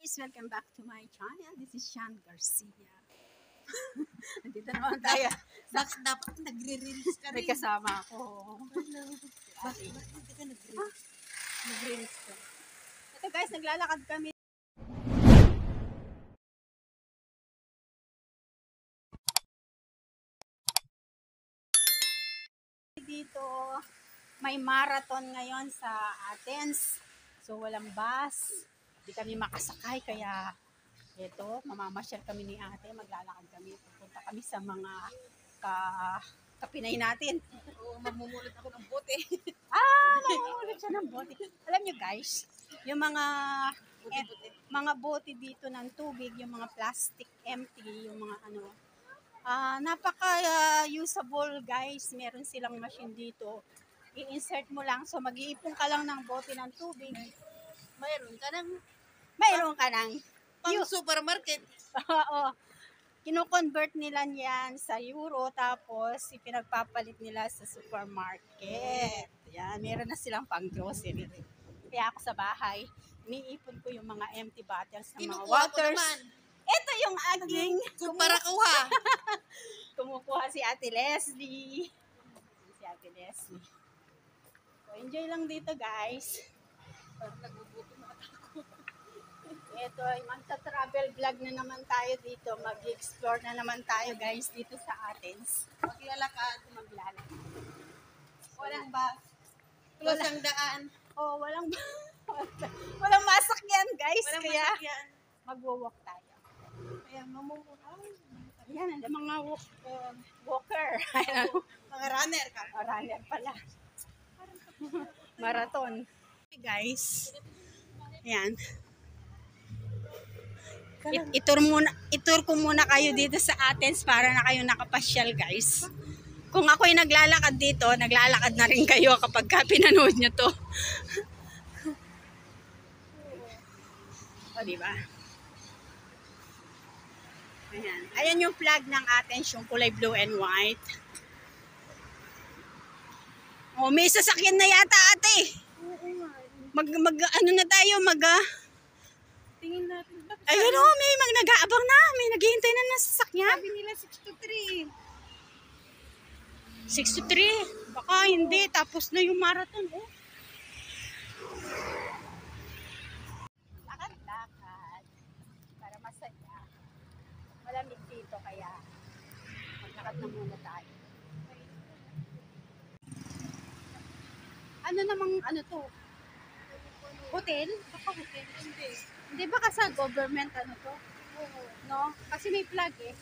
guys! Welcome back to my channel. This is Shan Garcia. Andito naman tayo. Bakit dapat nagre-release ka rin? May kasama ako. Bakit hindi ka nagre-release ka? Ito guys, naglalakad kami. Dito, may marathon ngayon sa Athens. So walang bus. Hindi kami makasakay kaya ito, mamamasyal kami ni ate, maglalakad kami. Pupunta kami sa mga kapinay natin. Oo, mamumulot ako ng bote. Mamumulot siya ng bote. Alam nyo guys, yung mga bote dito ng tubig, yung mga plastic empty, yung mga napaka-usable guys. Meron silang machine dito. I-insert mo lang. So mag-iipon ka lang ng bote ng tubig. Mayroon ka ng pang supermarket. Oo. Kino-convert nila yan sa euro tapos ipinagpapalit nila sa supermarket. Yan, meron na silang pang grocery. Kaya ako sa bahay, iniipon ko yung mga empty bottles ng mga waters. Ito yung aking Kumpara ko ha. kumukuha si Ate Leslie. Si Ate Leslie. So, enjoy lang dito guys. Ito ay magta-travel vlog na naman tayo dito. Mag-explore na naman tayo guys dito sa Athens. Maglalakad. Walang bus. Close ang daan. Oh, walang masakyan guys. Walang Kaya masakyan. magwo-walk tayo. Kaya mamumulot. Yan, ang mga walker. Mga runner ka. Runner pala. Marathon. Hey guys. Ayan. Itur ko muna kayo dito sa Athens para na kayo nakapasyal guys. Kung ako'y naglalakad dito, naglalakad na rin kayo kapag pinanood nyo to. O, diba? Ayan. Ayan yung flag ng Athens, yung kulay blue and white. O, may sasakyan na yata ate. Ano na tayo, Tingin natin. ayun o, may nag-aabang na. May naghihintay na ng sasakyan. Sabi nila 6 to 3. 6 to 3. Baka hindi. Tapos na yung marathon. Oh. Lakad-lakad. Para masaya. Malamig dito kaya maglakad na muna tayo. Ano namang to? Hotel? Baka hotel. Hindi ba kasi government to? No? Kasi may flag eh.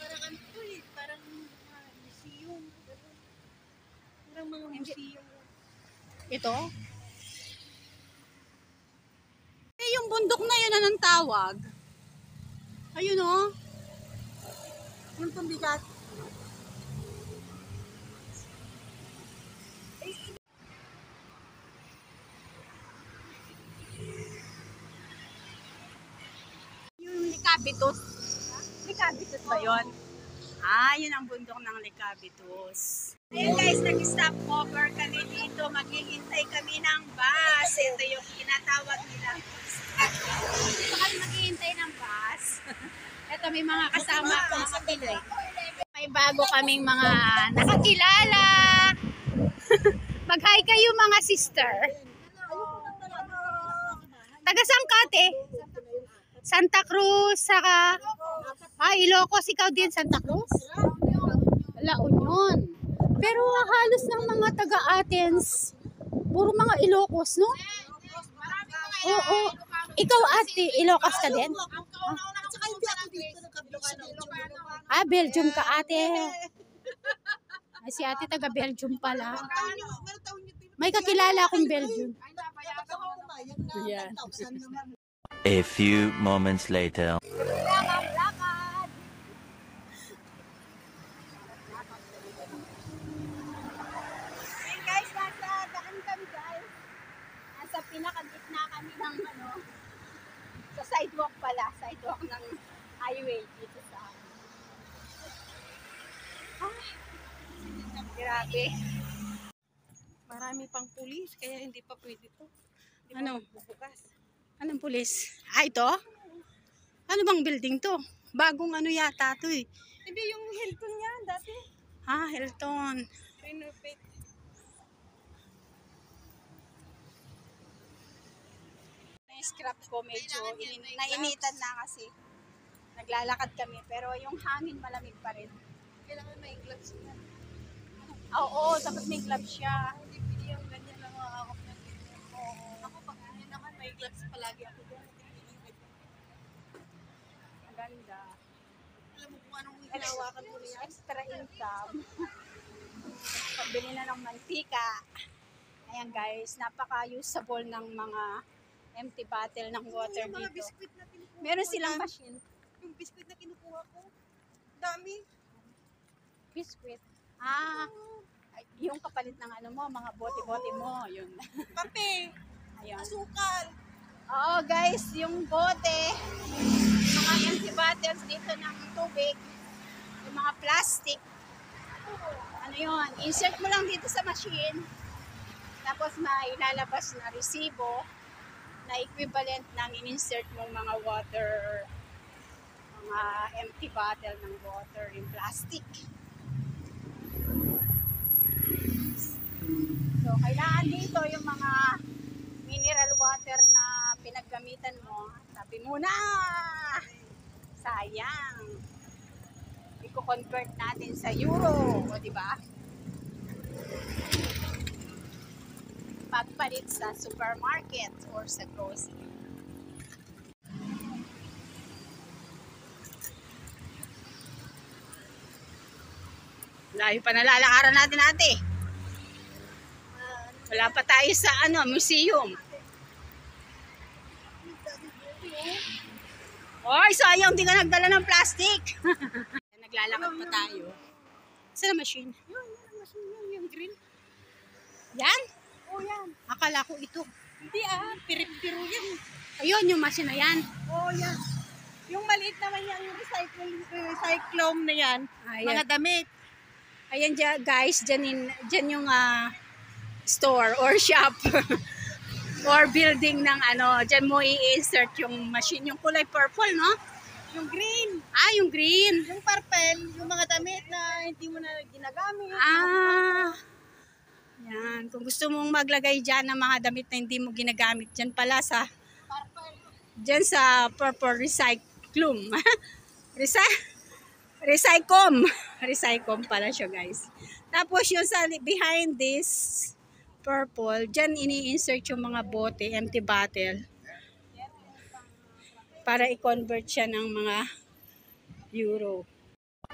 Parang parang museum. Parang mga museum. Ito? Eh, yung bundok na yun anong tawag? Ayun o. Yung pambigat. Yung Likabitos. Likabitos ba yun? Yun ang bundok ng Likabitos. Ayun guys, nag-stop over kami dito. Maghihintay kami ng bus. Ito yung tinatawag nila. Dito kami maghihintay ng bus. Ito may mga kasama ako mga Pinoy. May bago kaming mga nakakilala. Mag-hi kayo mga sister. Taga Sangkate. Santa Cruz, saka Ilocos, ikaw din Santa Cruz? La Union. Pero halos ng mga taga Athens, puro mga Ilocos, no? Oo. Ikaw ate, Ilocos ka din? Saka hindi ako dito Belgium ka ate. Ay, si ate taga Belgium pala. May kakilala akong Belgium. Yan. A few moments later. Lakad! Hey guys, nasa daan kami guys. Nasa pinakagitna kami ng sa sidewalk pala. Sidewalk ng highway dito sa grabe. Marami pang pulis, kaya hindi pa pwede to. Ano? Bukas. Anong pulis? Ah, ito? Ano bang building to? Bagong ano yata to eh. Hindi, yung Hilton niya dati. Ah, Hilton. Renovate. Na-scrap ko medyo nainitan na kasi. Naglalakad kami pero yung hangin malamig pa rin. Kailangan may gloves niya. Oo, dapat may gloves siya. Hindi pili yung ganyan lang makakap ng ganyan. Ako pag ganyan naman, may gloves palagi ako doon. Ang ganda. Alam mo kung anong hinawakan mo niya? Extra income. Pabili na ng mantika. Ayan guys, napaka-usable ng mga empty bottle ng water Yung mga dito. biskuit na kinukuha Meron ko, silang dami. machine. Yung biskuit na kinukuha ko. Dami. Biscuit. Ah, yung kapalit ng ano mo, mga bote-bote mo, yun. Kape. Ayun. Asukal. Oo guys, yung bote, mga empty bottles dito ng tubig, yung mga plastic, ano yun, insert mo lang dito sa machine, tapos may ilalabas na resibo na equivalent ng in-insert mong mga water, mga empty bottle ng water, yung plastic. So, kailangan dito yung mga mineral water na pinaggamitan mo. Sabi mo na! Sayang! I-convert natin sa euro. O, diba? Pagpalit sa supermarket or sa grocery. Layo pa nalalakaran natin ate. Wala pa tayo sa ano, museum. Oy, sayang, di ka nagdala ng plastic. Naglalakad pa tayo. Saan ang machine? Yung machine yun, yung green. Yan? Oh, yan. Akala ko ito. Hindi pirip-piro yan. Ayun, yung machine na yan. Oh, yan. Yung maliit naman yan, yung recyclone na yan. Ayan. Mga damit. Ayan dyan, guys, dyan yung store or shop or building ng ano, dyan mo i-insert yung machine, yung kulay purple, no? Yung green. Ah, yung green. Yung purple, yung mga damit na hindi mo na ginagamit. Ah, yan. Kung gusto mong maglagay dyan ng mga damit na hindi mo ginagamit, dyan pala sa, Purple. dyan sa purple recyclum. Recycom. Recycom pala siya, guys. Tapos yung sa behind this purple, dyan ini-insert yung mga bote, empty bottle. Para i-convert siya ng mga euro.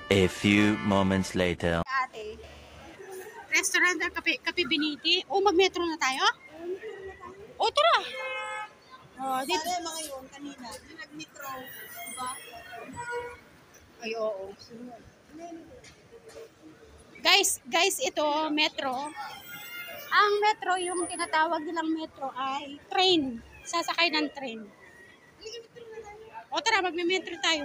A few moments later. Ate, restaurant or kape biniti? O, mag-metro na tayo? O, tara. O, dito. Sana yung mga yun kanina. Yung nag-metro. Diba? Ay, oo. Guys, ito, metro. Ang metro, yung tinatawag nilang metro ay train. Sasakay ng train. O tara, magme-metro tayo.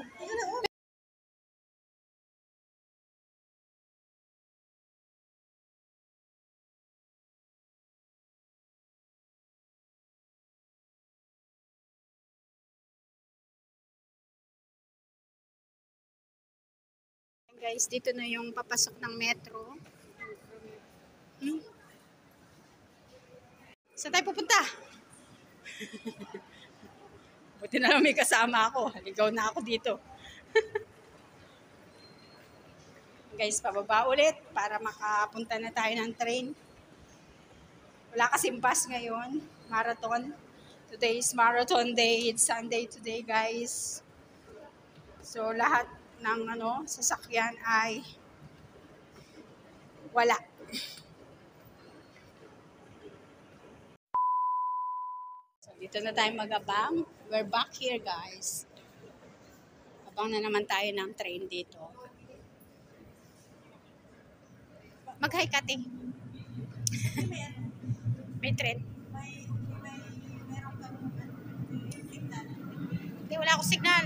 Guys, dito na yung papasok ng metro. Saan tayo pupunta? Buti na lang may kasama ako. Haligaw na ako dito. Guys, pababa ulit para makapunta na tayo ng train. Wala kasing bus ngayon. Marathon. Today is marathon day. It's Sunday today, guys. So, lahat ng sasakyan ay wala. So, dito na tayo mag-abang. We're back here, guys. Abang na naman tayo ng train dito. Mag-hi, Kati. May train. Hindi, wala akong signal.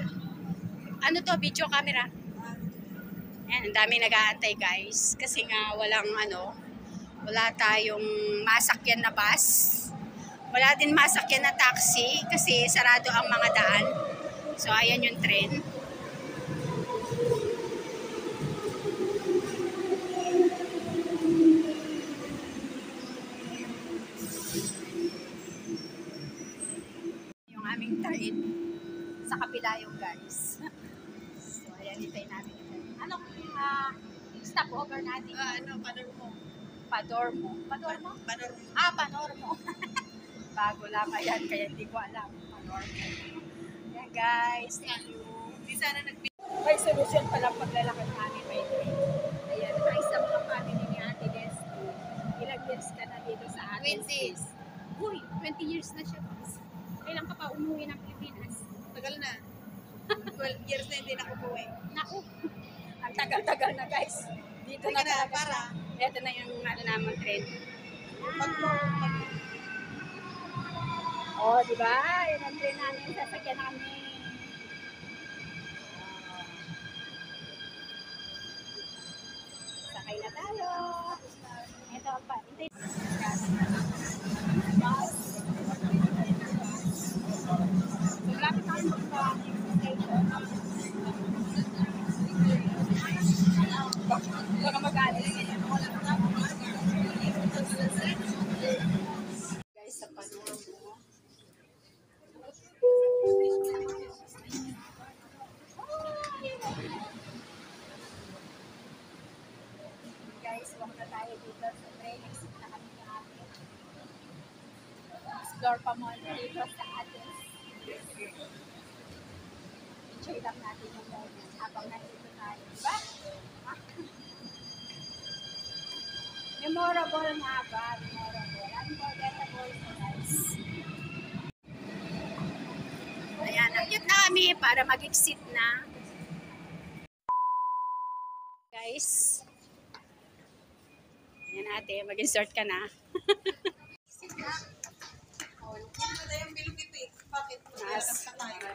Ano to, video camera. Ayan, ang daming nag-aantay, guys. Kasi nga wala tayong masakyan na bus. Wala din masakyan na taxi kasi sarado ang mga daan. So, ayan yung tren. Yung aming train. Sa kapila yung guys. So, ayan, hintay namin. Anong stopover natin? Panormo. Padormo. Padormo? Panormo. Panormo. Bago lang ayan, kaya hindi ko alam. Panormo. Ayan guys, thank you. Di sana May solusyon pala paglalakad namin may train. Ayan, nakisa mo ang family ni Ate Destiny. Ilang years ka na dito sa atin? 20. Uy, 20 years na siya. Kailan ka pa umuwi ng Pilipinas? Tagal na. 12 years na hindi nakukuwi. Naku, ang tagal-tagal na guys. Dito na Teka na, talaga. para. Ito na yung naman train. Oh, di ba? Yan ang train namin. Sasakyan namin. Sakay na tayo. Ito pa. So, lapit tayo sa station. Baka mag-alis. Guys, sa Panormo. Guys, walk na tayo dito sa train. Exit na kami ng atin. Explore pa muna dito sa atin. Enjoy lang natin yung moment habang nandito tayo. Diba? Memorable nga ba? Memorable. Unforgettable guys. Ayan, nakyat na kami para mag-exit na. Guys. Ayan ate, mag-insert ka na. Hindi na yung bilkit eh. Bakit? Mas. Maglalakad pa tayo.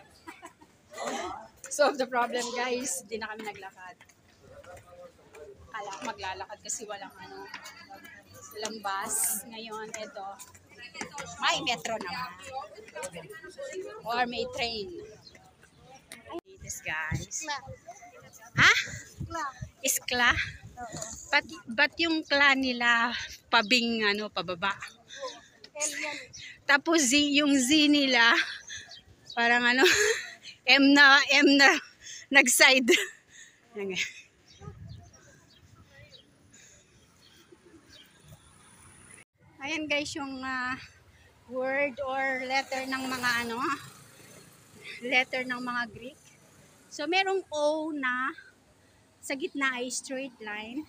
Solve the problem guys. Hindi na kami naglakad. Kala ko maglalakad kasi walang walang bus. Ngayon, ito. May metro naman. Or may train. Ay, this guys. Ha? Iskla? Ba't yung kla nila pabing pababa? Tapos yung Z nila parang M na nag-side. Ayan guys yung word or letter ng mga letter ng mga Greek. So merong O na sa gitna ay straight line.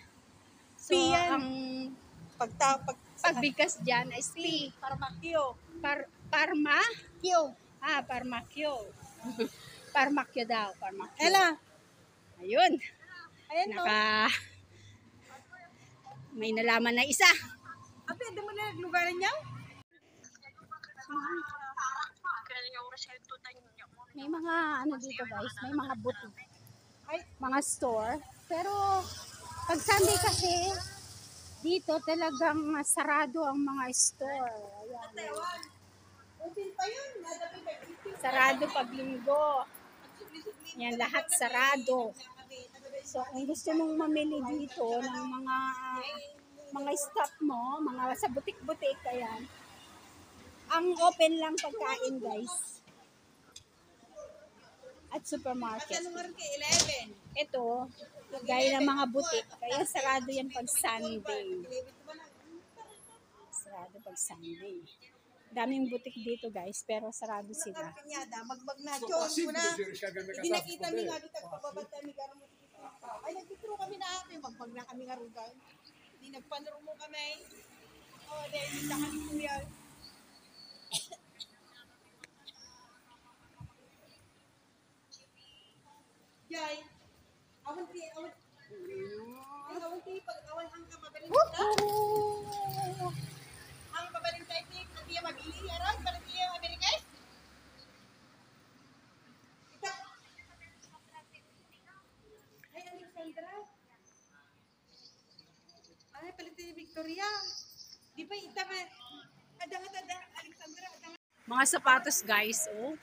So P yan. ang pagbigkas diyan ay P. Parmakyo. Parmakyo. Parmakyo. Parmakyo daw, parmakyo. Ella. Ayun. Ayan no. May nalaman na isa. Ate, di mo na lugaran niya? May mga dito guys, may mga boutique. Mga store. Pero pag Sunday kasi dito talagang sarado ang mga store. Ayan. Open pa yun. Sarado pag linggo. Yan lahat sarado. So kung gusto mong mamili dito ng mga stock mo, mga sa butik-butik, ayan. Ang open lang pagkain guys. At supermarket. Ito, gaya ng mga butik, kaya sarado yan pag Sunday. Sarado pag Sunday. Daming butik dito guys, pero sarado sila. Magbag na. Diyos ko na. Hindi nakita mi nga dito. Pababantay mi gano'n. Ay, nagtituro kami na ate. Magbag na kami nga rugan. Hindi nagpanuro mo kami. Dahil hindi na kami kuya. Jai. Awan ti. Awan ti. Pag-awan ang kapabalin kita. Ang pabalin tayo ti. Hindi mag-ili. Aron. Para ti yung Amerikais. Ay, Alexandra. Ay, palit ni Victoria. Di ba ita nga? Adang, Alexandra. Mga sapatos guys, oh.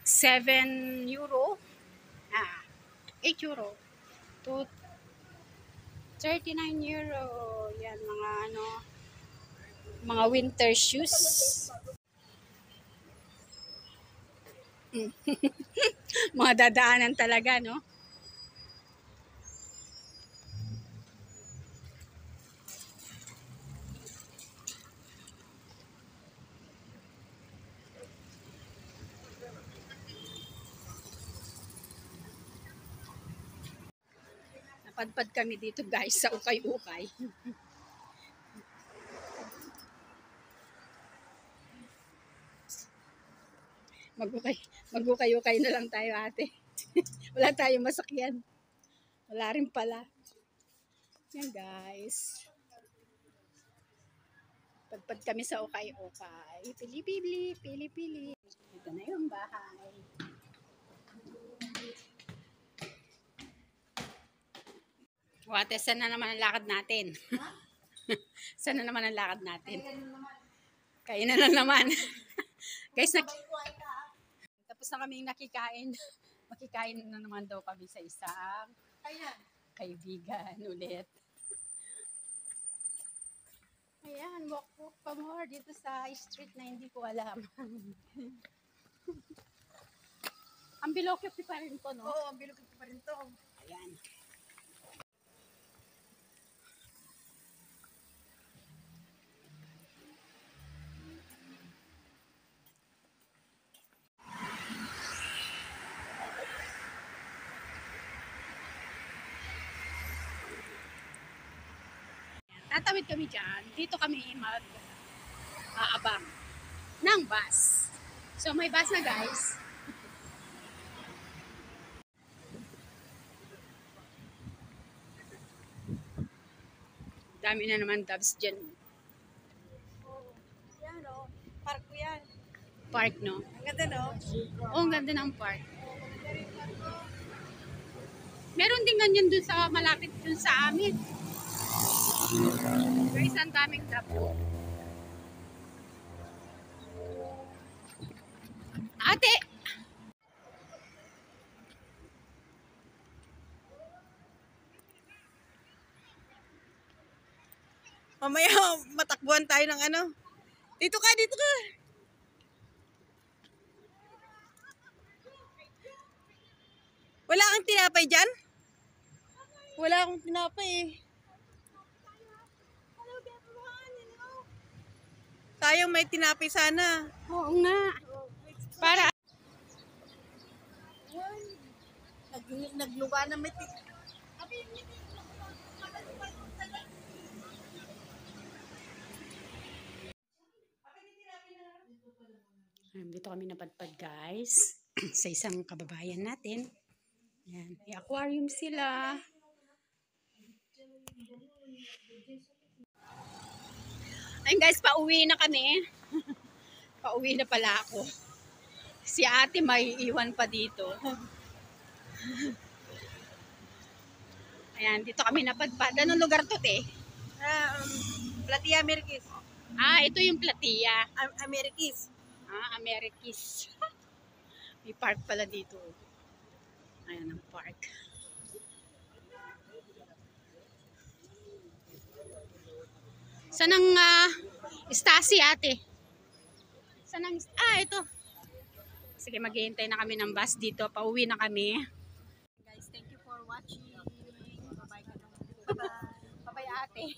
7 euro. 8 euro. To 39 euro. Yan, mga ano, mga winter shoes. Mga dadaanan talaga, no? Napadpad kami dito guys sa ukay-ukay. Mag-ukay-ukay na lang tayo ate. Wala tayong masakyan. Wala rin pala. Yan guys. Padpad kami sa ukay-ukay. Pili-pili, pili-pili. Ito na yung bahay. Wate, saan na naman ang lakad natin? Saan na naman ang lakad natin? Kainan na naman. Guys, tapos na kaming nakikain. Makikain na naman daw kami sa isang kaibigan ulit. Ayan, walk pa more dito sa street na hindi ko alam. Ang bilokyo pa rin to, no? Oo, ang bilog pa rin to. Ayan. Tatawid kami dyan. Dito kami mag-aabang ng bus. So may bus na guys. Dami na naman doves dyan. Yan o. Park ko yan. Park, no? Ang ganda no? Oo, ang ganda ng park. Meron din ganyan dun sa malapit dun sa amin. Guys, ang daming dabo. Ate! Mamaya matakbuhan tayo ng ano. Dito ka, dito ka. Wala kang tinapay dyan? Wala akong tinapay eh. Sayang may tinapay sana. Oo nga. Para Nagluga na may dito kami napadpad guys sa isang kababayan natin. Yan, may aquarium sila. Ayun guys, pauwi na kami. Pauwi na pala ako. Si ate may iwan pa dito. Ayan, dito kami napadpad. Anong lugar to, te? Platia Amerikis. Ito yung Platia. Amerikis. Amerikis. May park pala dito. Ayan ang park. Saan ang Stasi ate? Saan ang ito. Sige, maghihintay na kami ng bus dito. Pauwi na kami. Guys, thank you for watching. Bye-bye ate.